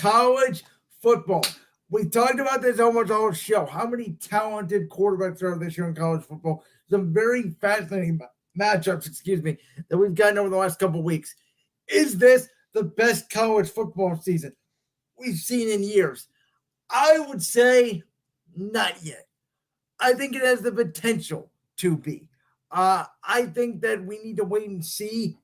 college football. We talked about this almost all show. How many talented quarterbacks are this year in college football? Some very fascinating matchups, that we've gotten over the last couple of weeks. Is this the best college football season we've seen in years? I would say not yet. I think it has the potential to be. I think that we need to wait and see,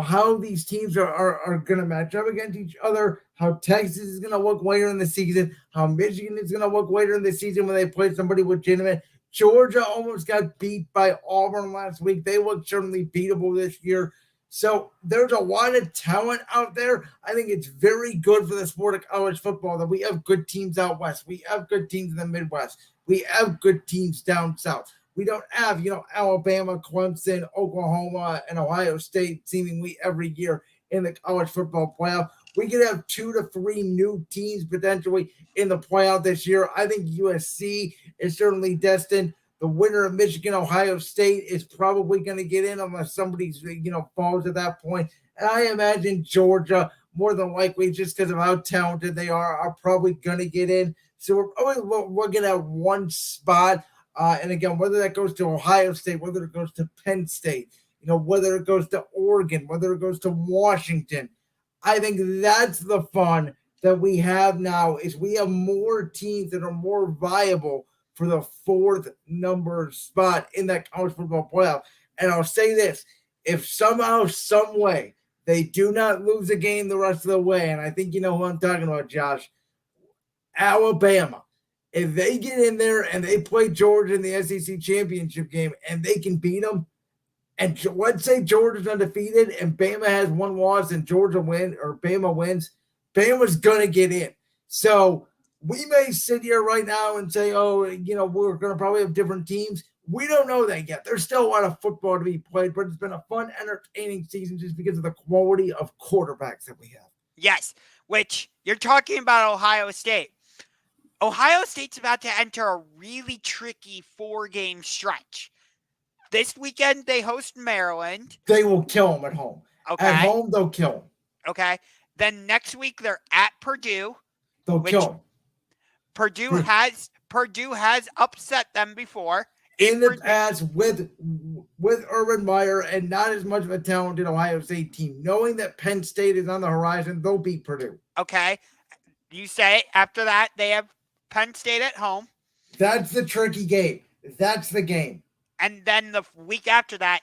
how these teams are going to match up against each other, how Texas is going to look later in the season, how Michigan is going to look later in the season when they play somebody legitimate. Georgia almost got beat by Auburn last week. They look certainly beatable this year. So there's a lot of talent out there. I think it's very good for the sport of college football that we have good teams out west. We have good teams in the Midwest. We have good teams down south. We don't have, Alabama, Clemson, Oklahoma, and Ohio State seemingly every year in the college football playoff. We could have 2 to 3 new teams potentially in the playoff this year. I think USC is certainly destined. The winner of Michigan, Ohio State is probably going to get in unless somebody's, falls at that point. And I imagine Georgia, more than likely, just because of how talented they are probably going to get in. So we're going to have one spot. And again, whether that goes to Ohio State, whether it goes to Penn State, whether it goes to Oregon, whether it goes to Washington, I think that's the fun that we have now is we have more teams that are more viable for the 4th number spot in that college football playoff. And I'll say this, if somehow, some way, they do not lose a game the rest of the way, and I think you know who I'm talking about, Josh, Alabama. If they get in there and they play Georgia in the SEC championship game and they can beat them, and let's say Georgia's undefeated and Bama has one loss and Bama wins, Bama's going to get in. So we may sit here right now and say, we're going to probably have different teams. We don't know that yet. There's still a lot of football to be played, but it's been a fun, entertaining season just because of the quality of quarterbacks that we have. Yes, which you're talking about Ohio State. Ohio State's about to enter a really tricky 4-game stretch. This weekend, they host Maryland. They will kill them at home. Okay. At home, they'll kill them. Okay. Then next week, they're at Purdue. They'll kill them. Purdue has upset them before. In the past with Urban Meyer and not as much of a talented Ohio State team. Knowing that Penn State is on the horizon, they'll beat Purdue. Okay. You say after that, they have Penn State at home. That's the tricky game. That's the game. And then the week after that,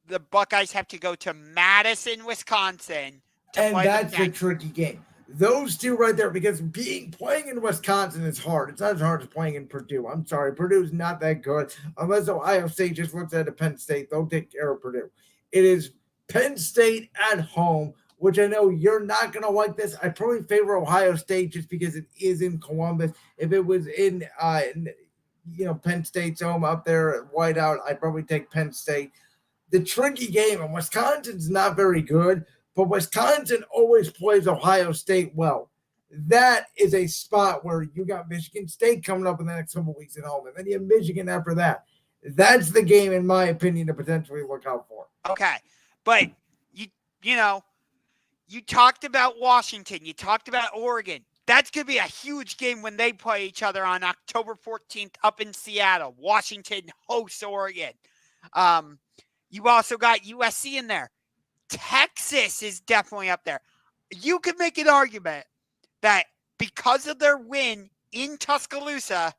the Buckeyes have to go to Madison, Wisconsin. And that's the tricky game. Those two right there, because playing in Wisconsin is hard. It's not as hard as playing in Purdue. I'm sorry. Purdue's not that good. Unless Ohio State just looks at Penn State, they'll take care of Purdue. It is Penn State at home, which I know you're not going to like this. I'd probably favor Ohio State just because it is in Columbus. If it was in Penn State's home up there at Whiteout, I'd probably take Penn State. The tricky game, and Wisconsin's not very good, but Wisconsin always plays Ohio State well. That is a spot where you got Michigan State coming up in the next couple of weeks at home, and then you have Michigan after that. That's the game, in my opinion, to potentially look out for. Okay, but you talked about Washington. You talked about Oregon. That's going to be a huge game when they play each other on October 14th up in Seattle. Washington hosts Oregon. You also got USC in there. Texas is definitely up there. You could make an argument that because of their win in Tuscaloosa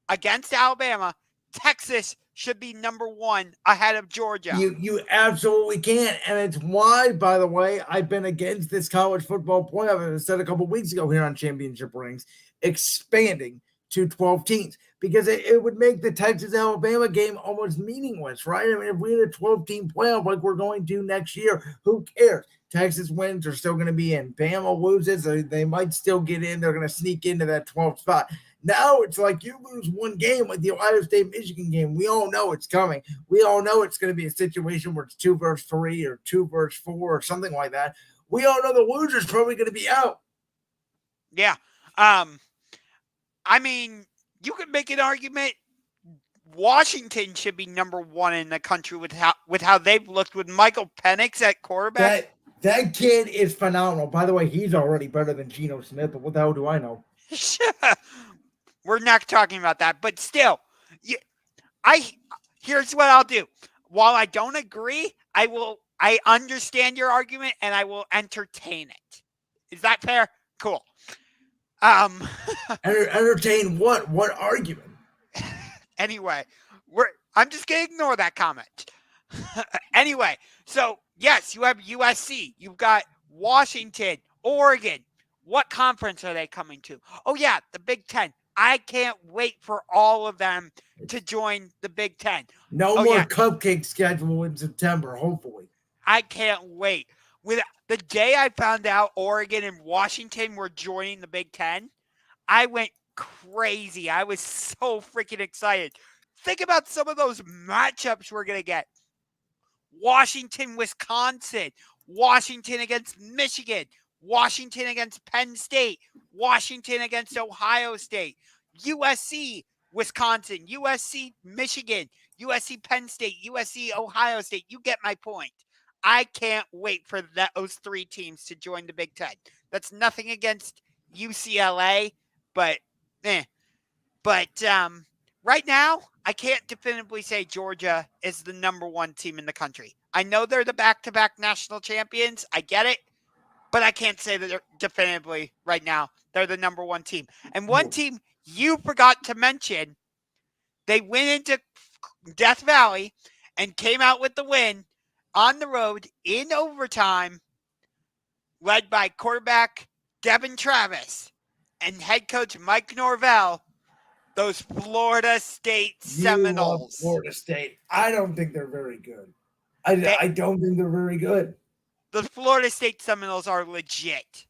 against Alabama, Texas should be number 1 ahead of Georgia. You absolutely can. And it's why, by the way, I've been against this college football playoff, as I said a couple weeks ago here on Championship Rings, expanding to 12 teams. Because it would make the Texas-Alabama game almost meaningless, right? I mean, if we had a 12-team playoff like we're going to next year, who cares? Texas wins, they're still going to be in. Bama loses, they might still get in. They're going to sneak into that 12th spot. Now it's like you lose one game like the Ohio State-Michigan game. We all know it's coming. We all know it's going to be a situation where it's 2 versus 3 or 2 versus 4 or something like that. We all know the loser's probably going to be out. Yeah. I mean, you could make an argument Washington should be number 1 in the country with how they've looked with Michael Penix at quarterback. That kid is phenomenal. By the way, he's already better than Geno Smith, but what the hell do I know? We're not talking about that, but still, here's what I'll do. While I don't agree, I understand your argument and I will entertain it. Is that fair? Cool. Entertain what? What argument? Anyway, I'm just gonna ignore that comment. Anyway, so yes, you have USC, you've got Washington, Oregon. What conference are they coming to? Oh yeah, the Big Ten. I can't wait for all of them to join the Big Ten. No more cupcake schedule in September, hopefully. I can't wait. With the day I found out Oregon and Washington were joining the Big Ten, I went crazy. I was so freaking excited. Think about some of those matchups we're going to get. Washington, Wisconsin, Washington against Michigan, Washington against Penn State, Washington against Ohio State, USC, Wisconsin, USC, Michigan, USC, Penn State, USC, Ohio State. You get my point. I can't wait for those three teams to join the Big Ten. That's nothing against UCLA, but right now, I can't definitively say Georgia is the number one team in the country. I know they're the back-to-back national champions. I get it. But I can't say that they're definitively right now they're the number one team. And one team you forgot to mention, they went into Death Valley and came out with the win on the road in overtime, led by quarterback Devin Travis and head coach Mike Norvell. Those Florida State Seminoles. Florida State. I don't think they're very good. I don't think they're very good. The Florida State Seminoles are legit.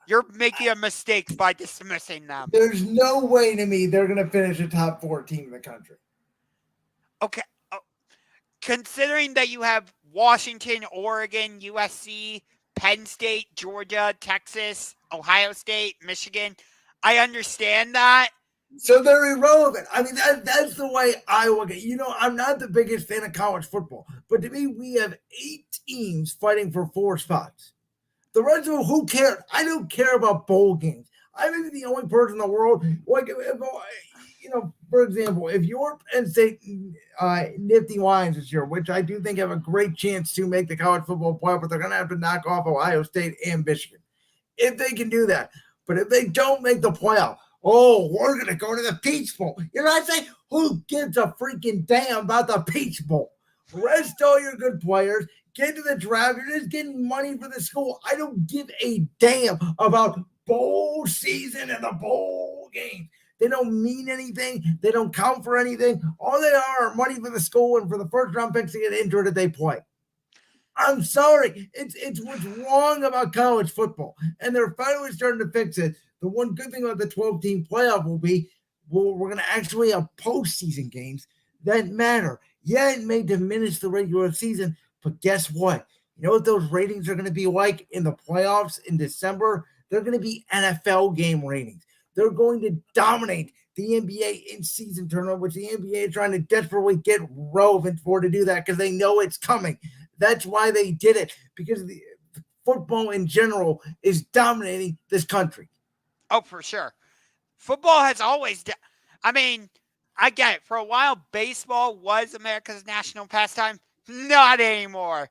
You're making a mistake by dismissing them. There's no way to me they're going to finish a top 4 team in the country. Okay. Considering that you have Washington, Oregon, USC, Penn State, Georgia, Texas, Ohio State, Michigan, I understand that. So they're irrelevant. I mean, that's the way I look at it. I'm not the biggest fan of college football, but to me, we have 8 teams fighting for 4 spots. The rest of them, who cares? I don't care about bowl games. I may be the only person in the world, like, for example, if your Penn State Nifty Lions this year, which I do think have a great chance to make the college football playoff, but they're going to have to knock off Ohio State and Michigan, if they can do that. But if they don't make the playoff, we're going to go to the Peach Bowl. You know what I'm saying? Who gives a freaking damn about the Peach Bowl? Rest all your good players. Get to the draft. You're just getting money for the school. I don't give a damn about bowl season and the bowl games. They don't mean anything. They don't count for anything. All they are money for the school and for the first-round picks to get injured if they play. I'm sorry. It's what's wrong about college football. And they're finally starting to fix it. The one good thing about the 12-team playoff will be we're going to actually have postseason games that matter. Yeah, it may diminish the regular season, but guess what? You know what those ratings are going to be like in the playoffs in December? They're going to be NFL game ratings. They're going to dominate the NBA in-season tournament, which the NBA is trying to desperately get relevant for to do that because they know it's coming. That's why they did it, because the football in general is dominating this country. Oh, for sure. Football has always I mean, I get it. For a while, baseball was America's national pastime. Not anymore.